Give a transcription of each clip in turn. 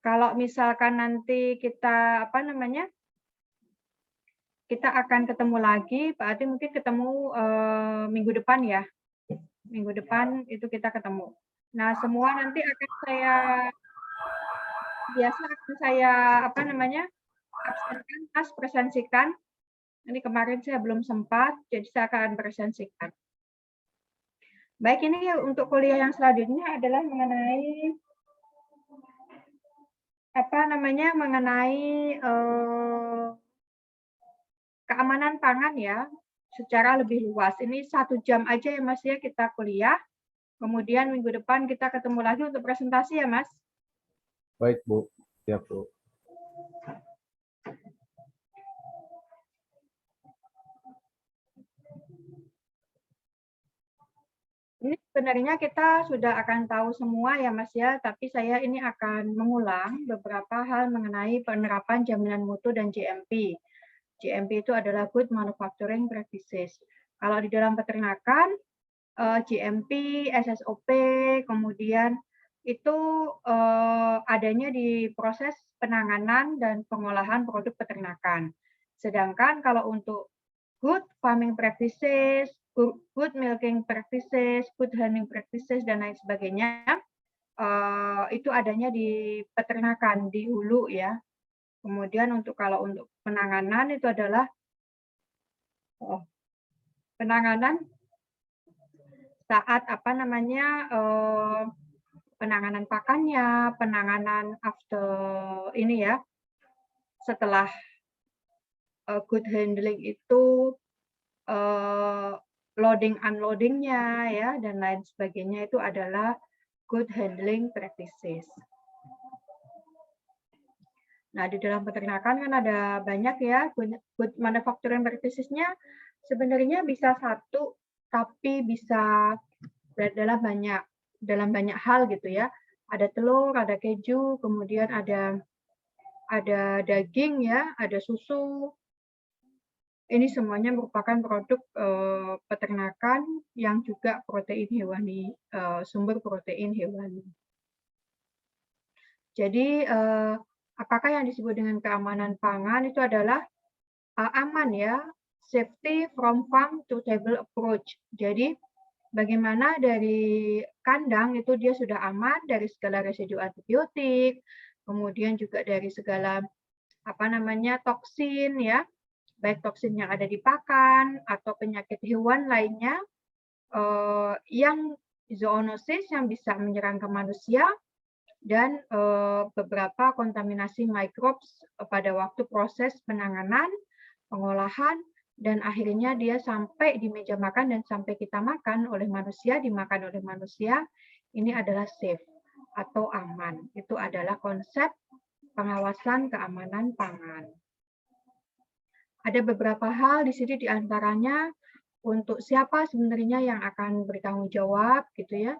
Kalau misalkan nanti kita, apa namanya, kita akan ketemu lagi, berarti mungkin ketemu, minggu depan ya. Minggu depan itu kita ketemu. Nah, semua nanti akan saya biasa akan saya, apa namanya, absenkan, Mas, presensikan. Ini kemarin saya belum sempat, jadi saya akan presensikan. Baik, ini untuk kuliah yang selanjutnya adalah mengenai, apa namanya, mengenai, keamanan pangan ya, secara lebih luas. Ini 1 jam aja ya, Mas, ya, kita kuliah. Kemudian minggu depan kita ketemu lagi untuk presentasi ya, Mas? Baik, Bu. Siap, Bu. Ini sebenarnya kita sudah akan tahu semua ya, Mas, ya, tapi saya ini akan mengulang beberapa hal mengenai penerapan jaminan mutu dan GMP. GMP itu adalah Good Manufacturing Practices. Kalau di dalam peternakan, GMP, SSOP, kemudian itu adanya di proses penanganan dan pengolahan produk peternakan. Sedangkan kalau untuk good farming practices, good milking practices, good handling practices, dan lain sebagainya, itu adanya di peternakan, di hulu ya. Kemudian kalau untuk penanganan itu adalah penanganan saat apa namanya, penanganan pakannya, penanganan after ini ya, setelah good handling itu loading unloading-nya ya dan lain sebagainya itu adalah good handling practices. Nah, di dalam peternakan kan ada banyak ya good manufacturing practices-nya sebenarnya bisa satu tapi bisa dalam banyak hal gitu ya. Ada telur, ada keju, kemudian ada daging ya, ada susu. Ini semuanya merupakan produk peternakan yang juga protein hewani, sumber protein hewani. Jadi apakah yang disebut dengan keamanan pangan itu adalah aman ya, safety from farm to table approach. Jadi bagaimana dari kandang itu dia sudah aman dari segala residu antibiotik, kemudian juga dari segala apa namanya toksin ya, baik toksin yang ada di pakan atau penyakit hewan lainnya yang zoonosis yang bisa menyerang ke manusia dan beberapa kontaminasi microbes pada waktu proses penanganan, pengolahan, dan akhirnya dia sampai di meja makan dan sampai kita makan oleh manusia, dimakan oleh manusia, ini adalah safe atau aman. Itu adalah konsep pengawasan keamanan pangan. Ada beberapa hal di sini diantaranya untuk siapa sebenarnya yang akan bertanggung jawab gitu ya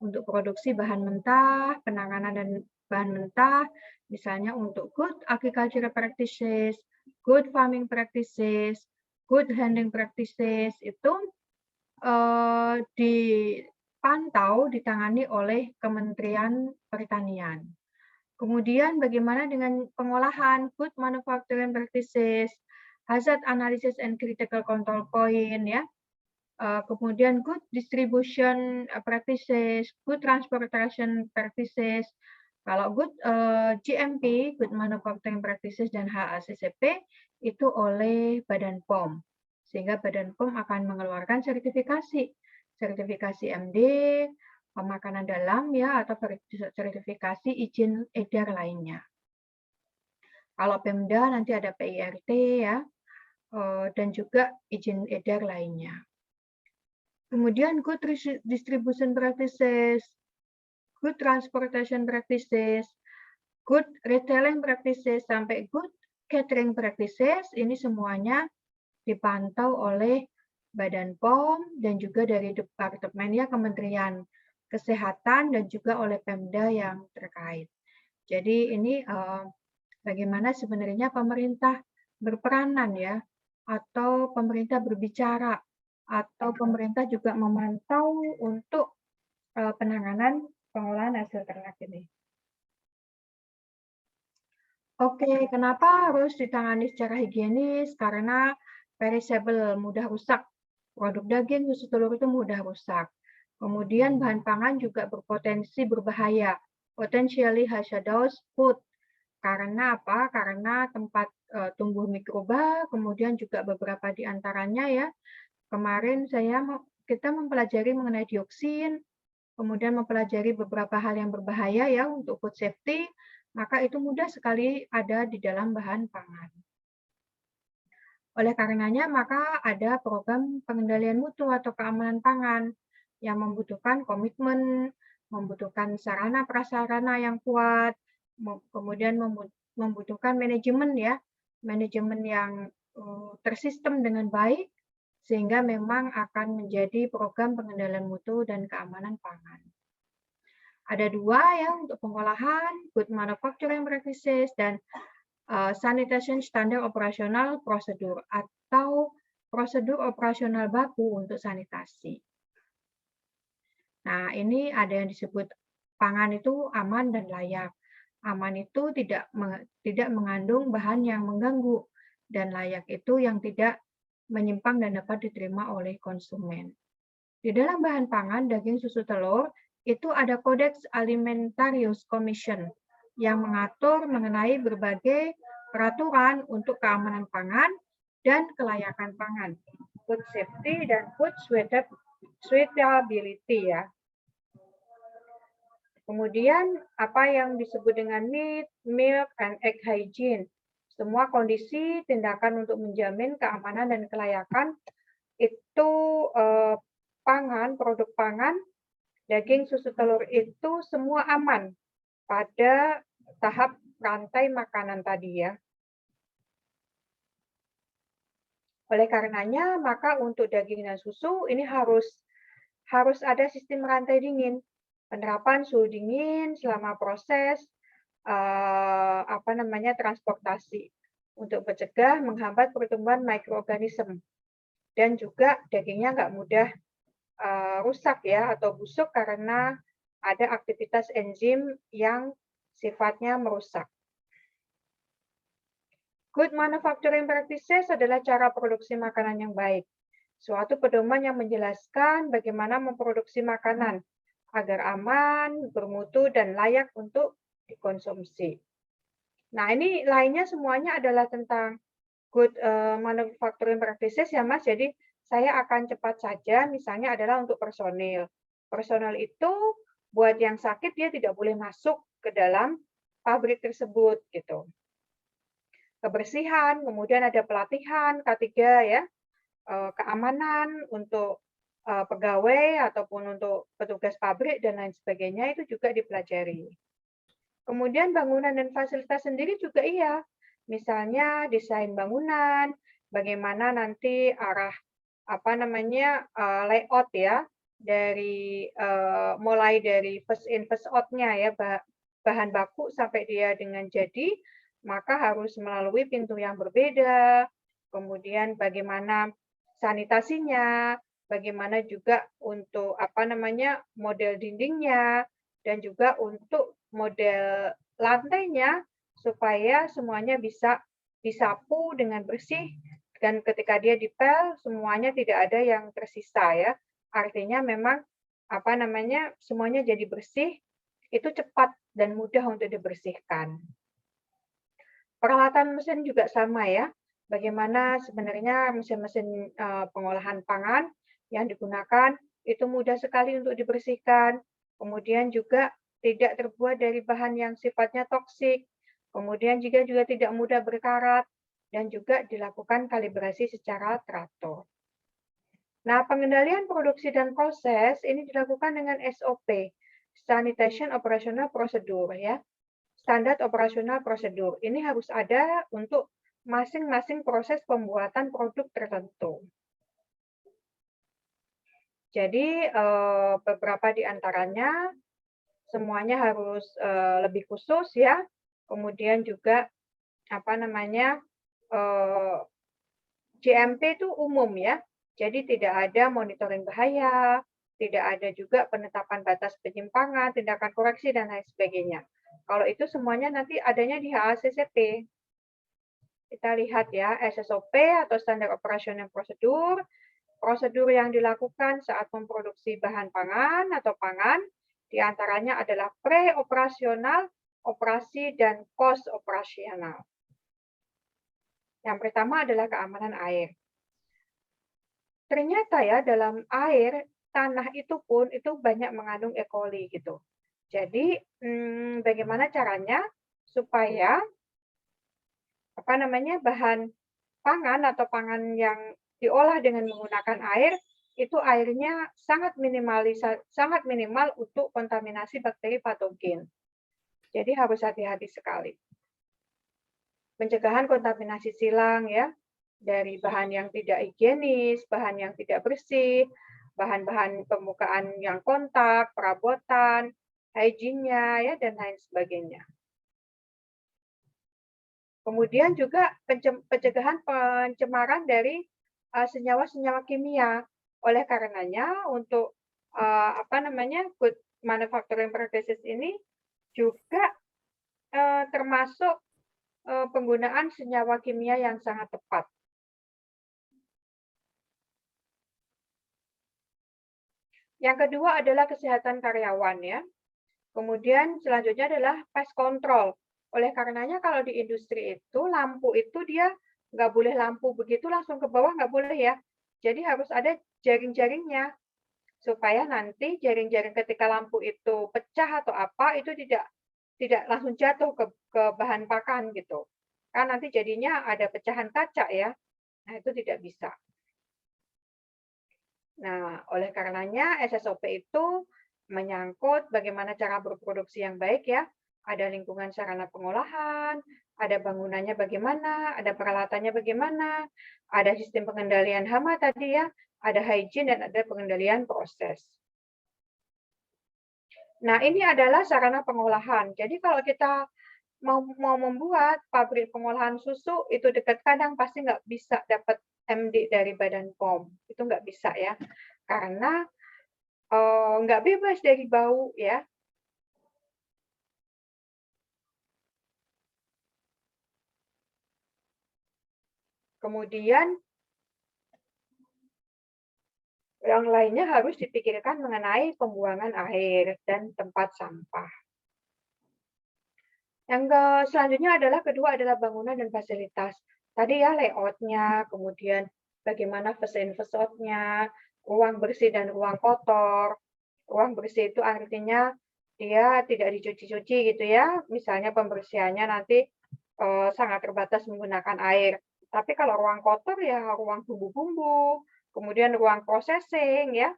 untuk produksi bahan mentah, penanganan dan bahan mentah, misalnya untuk good agricultural practices, good farming practices, good handling practices itu dipantau, ditangani oleh Kementerian Pertanian. Kemudian bagaimana dengan pengolahan good manufacturing practices, hazard analysis and critical control point ya. Kemudian good distribution practices, good transportation practices. Kalau good GMP, good manufacturing practices dan HACCP itu oleh Badan POM. Sehingga Badan POM akan mengeluarkan sertifikasi MD, pemakanan dalam ya atau sertifikasi izin edar lainnya. Kalau Pemda nanti ada PIRT ya dan juga izin edar lainnya. Kemudian good distribution practices, good transportation practices, good retailing practices sampai good catering practices ini semuanya dipantau oleh Badan POM dan juga dari departemen ya Kementerian Kesehatan dan juga oleh Pemda yang terkait. Jadi ini bagaimana sebenarnya pemerintah berperanan ya atau pemerintah berbicara atau pemerintah juga memantau untuk penanganan pengolahan hasil ternak ini. Oke, kenapa harus ditangani secara higienis? Karena perishable, mudah rusak. Produk daging, susu, telur itu mudah rusak. Kemudian bahan pangan juga berpotensi berbahaya, potentially hazardous food. Karena apa? Karena tempat tumbuh mikroba, kemudian juga beberapa di antaranya ya. Kemarin kita mempelajari mengenai dioksin, kemudian mempelajari beberapa hal yang berbahaya ya untuk food safety, maka itu mudah sekali ada di dalam bahan pangan. Oleh karenanya, maka ada program pengendalian mutu atau keamanan pangan yang membutuhkan komitmen, membutuhkan sarana prasarana yang kuat, kemudian membutuhkan manajemen ya, manajemen yang tersistem dengan baik, sehingga memang akan menjadi program pengendalian mutu dan keamanan pangan. Ada dua ya untuk pengolahan, good manufacturing practices dan sanitation standard operasional prosedur atau prosedur operasional baku untuk sanitasi. Nah, ini ada yang disebut pangan itu aman dan layak. Aman itu tidak mengandung bahan yang mengganggu, dan layak itu yang tidak menyimpang dan dapat diterima oleh konsumen. Di dalam bahan pangan, daging, susu, telur, itu ada Codex Alimentarius Commission yang mengatur mengenai berbagai peraturan untuk keamanan pangan dan kelayakan pangan, food safety dan food suitability ya. Kemudian apa yang disebut dengan meat, milk, and egg hygiene. Semua kondisi tindakan untuk menjamin keamanan dan kelayakan itu pangan, produk pangan, daging, susu, telur itu semua aman pada tahap rantai makanan tadi ya. Oleh karenanya, maka untuk daging dan susu ini harus ada sistem rantai dingin, penerapan suhu dingin selama proses transportasi untuk mencegah menghambat pertumbuhan mikroorganisme, dan juga dagingnya nggak mudah rusak ya atau busuk karena ada aktivitas enzim yang sifatnya merusak. Good manufacturing practices adalah cara produksi makanan yang baik. Suatu pedoman yang menjelaskan bagaimana memproduksi makanan agar aman, bermutu, dan layak untuk dikonsumsi. Nah, ini lainnya semuanya adalah tentang good manufacturing practices ya, Mas. Jadi, saya akan cepat saja, misalnya adalah untuk personil. Personil itu buat yang sakit dia tidak boleh masuk ke dalam pabrik tersebut gitu. Kebersihan, kemudian ada pelatihan K3 ya, keamanan untuk pegawai ataupun untuk petugas pabrik dan lain sebagainya itu juga dipelajari. Kemudian bangunan dan fasilitas sendiri juga iya. Misalnya desain bangunan, bagaimana nanti arah layout ya, dari mulai dari first in first out-nya ya, bahan baku sampai dia dengan jadi, maka harus melalui pintu yang berbeda. Kemudian bagaimana sanitasinya, bagaimana juga untuk model dindingnya, dan juga untuk model lantainya supaya semuanya bisa disapu dengan bersih, dan ketika dia dipel semuanya tidak ada yang tersisa ya. Artinya memang semuanya jadi bersih, itu cepat dan mudah untuk dibersihkan. Peralatan mesin juga sama ya. Bagaimana sebenarnya mesin-mesin pengolahan pangan yang digunakan itu mudah sekali untuk dibersihkan. Kemudian juga tidak terbuat dari bahan yang sifatnya toksik. Kemudian juga tidak mudah berkarat, dan juga dilakukan kalibrasi secara teratur. Nah, pengendalian produksi dan proses ini dilakukan dengan SOP, Sanitation Operational Procedure ya. Standar operasional prosedur. Ini harus ada untuk masing-masing proses pembuatan produk tertentu. Jadi beberapa di antaranya semuanya harus lebih khusus ya. Kemudian juga GMP itu umum ya. Jadi tidak ada monitoring bahaya, tidak ada juga penetapan batas penyimpangan, tindakan koreksi dan lain sebagainya. Kalau itu semuanya nanti adanya di HACCP. Kita lihat ya, SSOP atau Standar Operasional Prosedur, prosedur yang dilakukan saat memproduksi bahan pangan atau pangan, diantaranya adalah pre-operasional, operasi, dan post-operasional. Yang pertama adalah keamanan air. Ternyata ya dalam air, tanah itu pun itu banyak mengandung E. coli gitu. Jadi bagaimana caranya supaya bahan pangan atau pangan yang diolah dengan menggunakan air itu airnya sangat minimal untuk kontaminasi bakteri patogen. Jadi harus hati-hati sekali. Pencegahan kontaminasi silang ya dari bahan yang tidak higienis, bahan yang tidak bersih, bahan-bahan permukaan yang kontak, perabotan, hygiene-nya ya dan lain sebagainya. Kemudian juga pencegahan pencemaran dari senyawa-senyawa kimia. Oleh karenanya untuk good manufacturing practices ini juga termasuk penggunaan senyawa kimia yang sangat tepat. Yang kedua adalah kesehatan karyawan ya. Kemudian selanjutnya adalah pest control. Oleh karenanya kalau di industri itu lampu itu dia nggak boleh lampu begitu langsung ke bawah, nggak boleh ya. Jadi harus ada jaring-jaringnya supaya nanti jaring-jaring ketika lampu itu pecah atau apa itu tidak langsung jatuh ke bahan pakan gitu. Kan nanti jadinya ada pecahan kaca ya. Nah, itu tidak bisa. Nah, oleh karenanya SSOP itu menyangkut bagaimana cara berproduksi yang baik ya. Ada lingkungan sarana pengolahan, ada bangunannya bagaimana, ada peralatannya bagaimana, ada sistem pengendalian hama tadi ya, ada hygiene dan ada pengendalian proses. Nah, ini adalah sarana pengolahan. Jadi kalau kita mau membuat pabrik pengolahan susu itu dekat kandang pasti nggak bisa dapat MD dari Badan POM. Itu nggak bisa ya. Karena nggak bebas dari bau ya. Kemudian yang lainnya harus dipikirkan mengenai pembuangan air dan tempat sampah. Yang selanjutnya kedua adalah bangunan dan fasilitas. Tadi ya layout-nya, kemudian bagaimana facade-nya, ruang bersih dan ruang kotor. Ruang bersih itu artinya dia tidak dicuci-cuci gitu ya. Misalnya pembersihannya nanti sangat terbatas menggunakan air. Tapi kalau ruang kotor ya ruang bumbu-bumbu, kemudian ruang processing ya,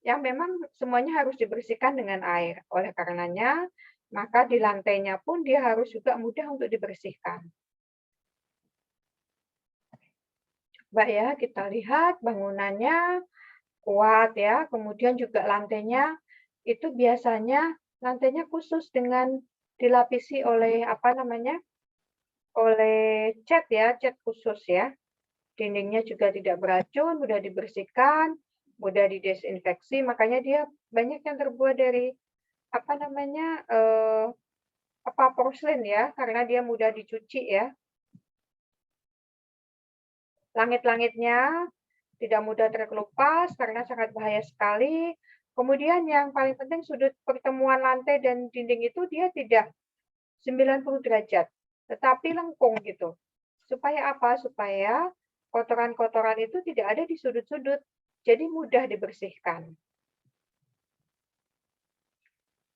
yang memang semuanya harus dibersihkan dengan air. Oleh karenanya, maka di lantainya pun dia harus juga mudah untuk dibersihkan. Coba ya kita lihat bangunannya kuat ya, kemudian juga lantainya itu biasanya lantainya khusus dengan dilapisi oleh oleh cat ya, cat khusus ya. Dindingnya juga tidak beracun, mudah dibersihkan, mudah didesinfeksi, makanya dia banyak yang terbuat dari porselin ya, karena dia mudah dicuci ya. Langit-langitnya tidak mudah terkelupas karena sangat bahaya sekali. Kemudian yang paling penting sudut pertemuan lantai dan dinding itu dia tidak 90 derajat, tetapi lengkung gitu. Supaya apa? Supaya kotoran-kotoran itu tidak ada di sudut-sudut, jadi mudah dibersihkan.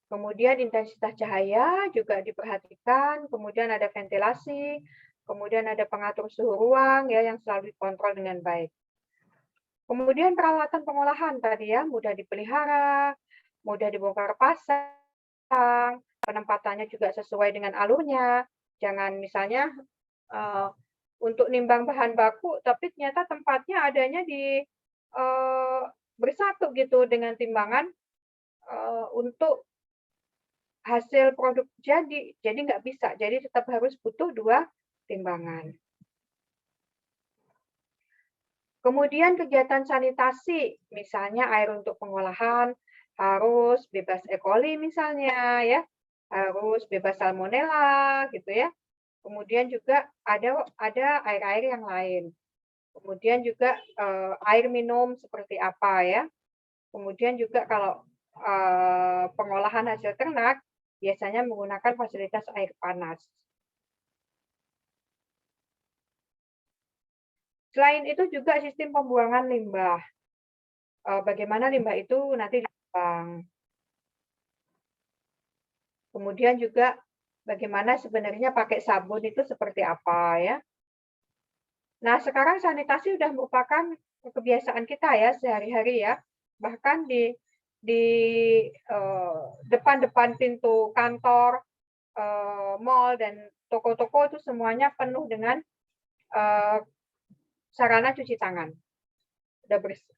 Kemudian intensitas cahaya juga diperhatikan, kemudian ada ventilasi, kemudian ada pengatur suhu ruang ya yang selalu dikontrol dengan baik. Kemudian peralatan pengolahan tadi ya, mudah dipelihara, mudah dibongkar pasang, penempatannya juga sesuai dengan alurnya. Jangan misalnya untuk nimbang bahan baku, tapi ternyata tempatnya adanya di bersatu gitu dengan timbangan untuk hasil produk jadi nggak bisa. Jadi tetap harus butuh 2 timbangan. Kemudian kegiatan sanitasi, misalnya air untuk pengolahan harus bebas E. coli misalnya ya. harus bebas salmonella gitu ya. Kemudian juga ada air-air yang lain. Kemudian juga air minum seperti apa ya. Kemudian juga kalau pengolahan hasil ternak biasanya menggunakan fasilitas air panas. Selain itu juga sistem pembuangan limbah. Bagaimana limbah itu nanti dibuang. Kemudian juga bagaimana sebenarnya pakai sabun itu seperti apa ya. Nah, sekarang sanitasi sudah merupakan kebiasaan kita ya sehari-hari ya. Bahkan di depan-depan pintu kantor, mall dan toko-toko itu semuanya penuh dengan sarana cuci tangan.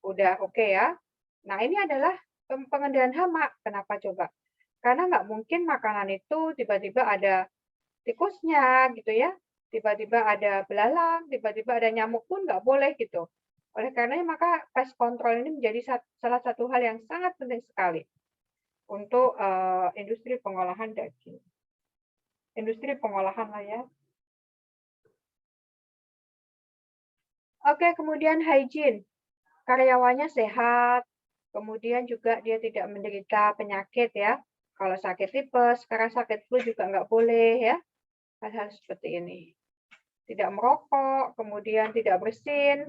Udah oke ya. Nah, ini adalah pengendalian hama. Kenapa coba? Karena nggak mungkin makanan itu tiba-tiba ada tikusnya gitu ya, tiba-tiba ada belalang, tiba-tiba ada nyamuk pun nggak boleh gitu. Oleh karenanya maka pest control ini menjadi salah satu hal yang sangat penting sekali untuk industri pengolahan daging. Industri pengolahan lah ya. Oke, kemudian hygiene. Karyawannya sehat, kemudian juga dia tidak menderita penyakit ya. Kalau sakit tipes, sekarang sakit flu juga nggak boleh ya. Hal-hal seperti ini. Tidak merokok, kemudian tidak bersin,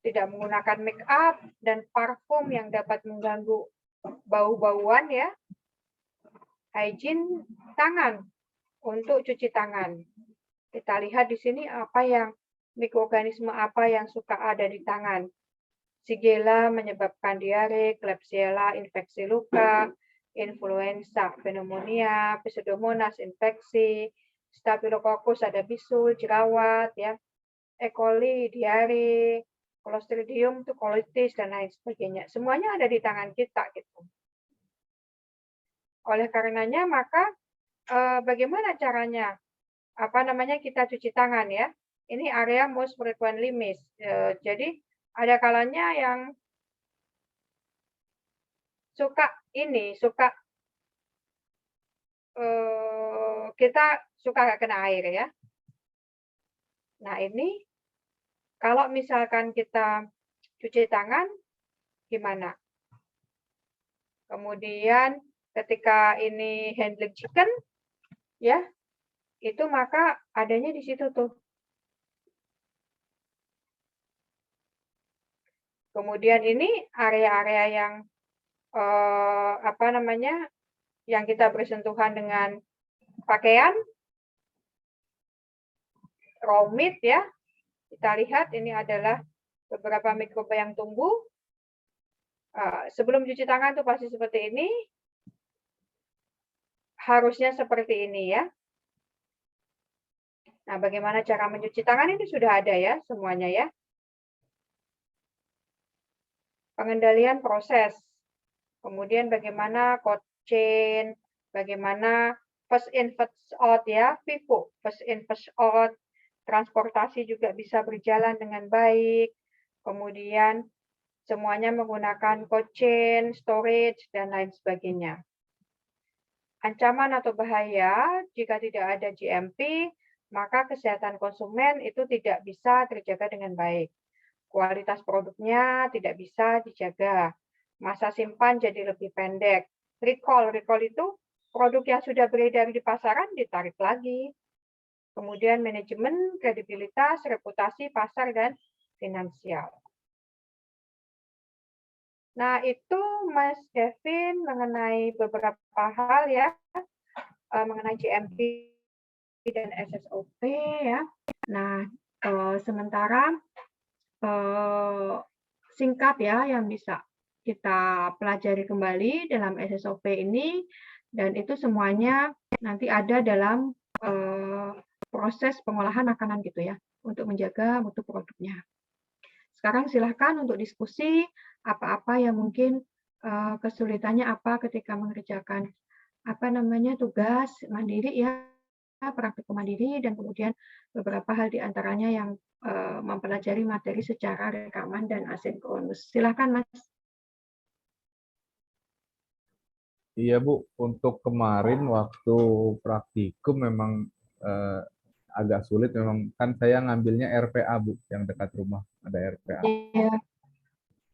tidak menggunakan make up dan parfum yang dapat mengganggu bau-bauan ya. Hygiene tangan untuk cuci tangan. Kita lihat di sini apa yang mikroorganisme apa yang suka ada di tangan. Shigella menyebabkan diare, Klebsiella infeksi luka, influenza, pneumonia, Pseudomonas infeksi, Staphylococcus ada bisul, jerawat ya. E. coli, diare, Clostridium itu colitis dan lain sebagainya. Semuanya ada di tangan kita gitu. Oleh karenanya maka bagaimana caranya? Apa namanya kita cuci tangan ya? Ini area most frequently missed. Jadi ada kalanya yang suka kita suka nggak kena air ya. Nah ini kalau misalkan kita cuci tangan gimana? Kemudian ketika ini handling chicken ya, itu maka adanya di situ tuh. Kemudian ini area-area yang apa namanya? Yang kita bersentuhan dengan pakaian raw meat ya. Kita lihat ini adalah beberapa mikroba yang tumbuh. Sebelum cuci tangan tuh pasti seperti ini. Harusnya seperti ini ya. Nah, bagaimana cara mencuci tangan ini sudah ada ya semuanya ya. Pengendalian proses. Kemudian bagaimana cold chain, bagaimana first in first out ya, FIFO, first in first out. Transportasi juga bisa berjalan dengan baik. Kemudian semuanya menggunakan cold chain, storage, dan lain sebagainya. Ancaman atau bahaya jika tidak ada GMP, maka kesehatan konsumen itu tidak bisa terjaga dengan baik. Kualitas produknya tidak bisa dijaga. Masa simpan jadi lebih pendek. Recall itu produk yang sudah beredar di pasaran ditarik lagi. Kemudian manajemen, kredibilitas, reputasi, pasar, dan finansial. Nah, itu Mas Kevin mengenai beberapa hal ya, mengenai GMP dan SSOP ya. Nah, sementara singkat ya yang bisa kita pelajari kembali dalam SSOP ini, dan itu semuanya nanti ada dalam proses pengolahan makanan gitu ya, untuk menjaga mutu produknya. Sekarang silahkan untuk diskusi apa-apa yang mungkin kesulitannya apa ketika mengerjakan apa namanya tugas mandiri ya, praktik mandiri, dan kemudian beberapa hal diantaranya yang mempelajari materi secara rekaman dan asinkronus. Silahkan Mas. Iya Bu, untuk kemarin waktu praktikum memang eh, agak sulit. Memang kan saya ngambilnya RPA Bu, yang dekat rumah ada RPA. Iya,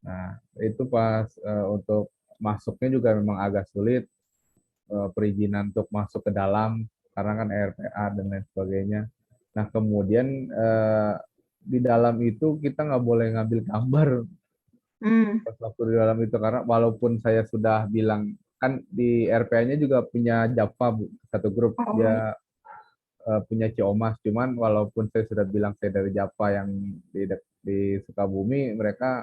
Nah itu pas untuk masuknya juga memang agak sulit, perizinan untuk masuk ke dalam karena kan RPA dan lain sebagainya. Nah kemudian di dalam itu kita nggak boleh ngambil gambar hmm. pas waktu di dalam itu, karena walaupun saya sudah bilang kan di RPA-nya juga punya Java Bu, satu grup Oh, dia punya Ciomas, cuman walaupun saya sudah bilang saya dari Java yang di Sukabumi, mereka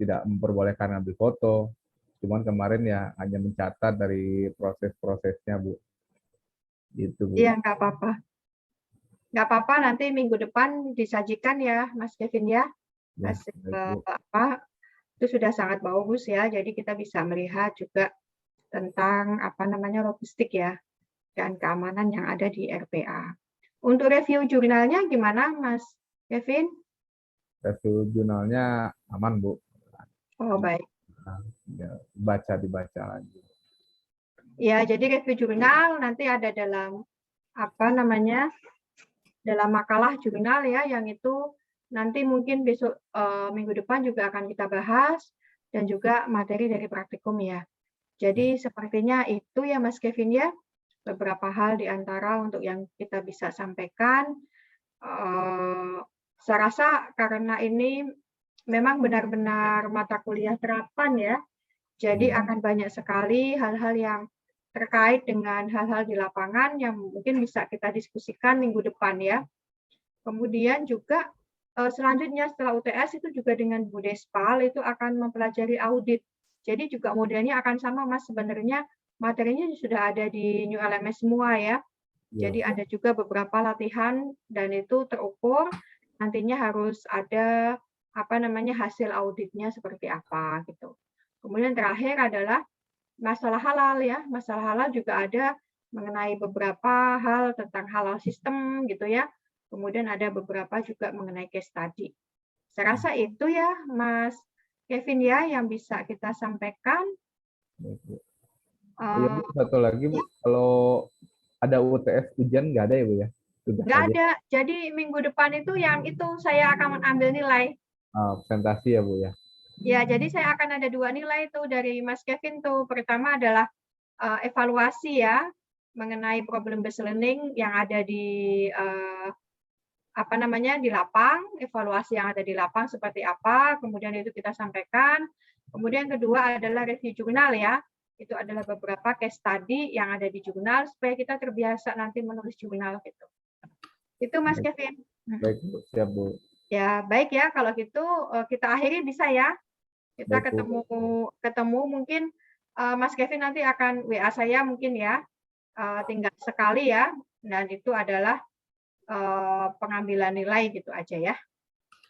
tidak memperbolehkan ambil foto. Cuman kemarin ya hanya mencatat dari proses-prosesnya Bu, gitu Bu. iya nggak apa-apa. Nggak apa-apa, nanti minggu depan disajikan ya, Mas Kevin ya. Ya, Hasil baik Bu. apa itu sudah sangat bagus ya. Jadi kita bisa melihat juga tentang apa namanya logistik ya dan keamanan yang ada di RPA. Untuk review jurnalnya gimana, Mas Kevin? Review jurnalnya aman Bu. Oh baik. Nah, ya, dibaca lagi. Ya, jadi review jurnal nanti ada dalam apa namanya dalam makalah jurnal ya, yang itu nanti mungkin besok minggu depan juga akan kita bahas dan juga materi dari praktikum ya. Jadi sepertinya itu ya Mas Kevin ya, beberapa hal di antara untuk yang kita bisa sampaikan. Saya rasa karena ini memang benar-benar mata kuliah terapan ya, jadi Ya, akan banyak sekali hal-hal yang terkait dengan hal-hal di lapangan yang mungkin bisa kita diskusikan minggu depan ya. Kemudian juga selanjutnya setelah UTS itu juga dengan Bu Despal itu akan mempelajari audit. Jadi juga modelnya akan sama Mas, sebenarnya materinya sudah ada di New LMS semua ya. ya, Jadi ada juga beberapa latihan dan itu terukur nantinya harus ada apa namanya hasil auditnya seperti apa gitu. Kemudian terakhir adalah masalah halal ya. Masalah halal juga ada mengenai beberapa hal tentang halal sistem gitu ya. Kemudian ada beberapa juga mengenai case study. Saya rasa itu ya Mas Kevin ya yang bisa kita sampaikan. baik, Bu. Iya Bu, Eh, satu lagi Bu, kalau ada UTS ujian nggak ada ya Bu ya? Tugas nggak aja. ada. Jadi minggu depan itu yang itu saya akan mengambil nilai. Presentasi ya Bu ya. Ya, jadi saya akan ada 2 nilai tuh dari Mas Kevin tuh. Pertama adalah evaluasi ya mengenai problem based learning yang ada di apa namanya di lapang, evaluasi yang ada di lapang seperti apa, kemudian itu kita sampaikan. Kemudian kedua adalah review jurnal ya. Itu adalah beberapa case study yang ada di jurnal supaya kita terbiasa nanti menulis jurnal gitu. Itu Mas Baik, Kevin. baik Bu, siap Bu. Ya, baik ya kalau gitu kita akhiri bisa ya. Kita Baik Bu. ketemu ketemu mungkin Mas Kevin nanti akan WA saya mungkin ya. Tinggal sekali ya dan itu adalah pengambilan nilai gitu aja ya.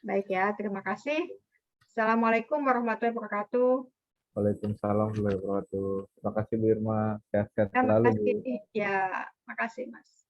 Baik ya, terima kasih. Assalamualaikum warahmatullahi wabarakatuh. Waalaikumsalam warahmatullahi wabarakatuh. Terima kasih Bu Irma. Sehat-sehat Terima selalu Bu. kasih. Ya, makasih Mas.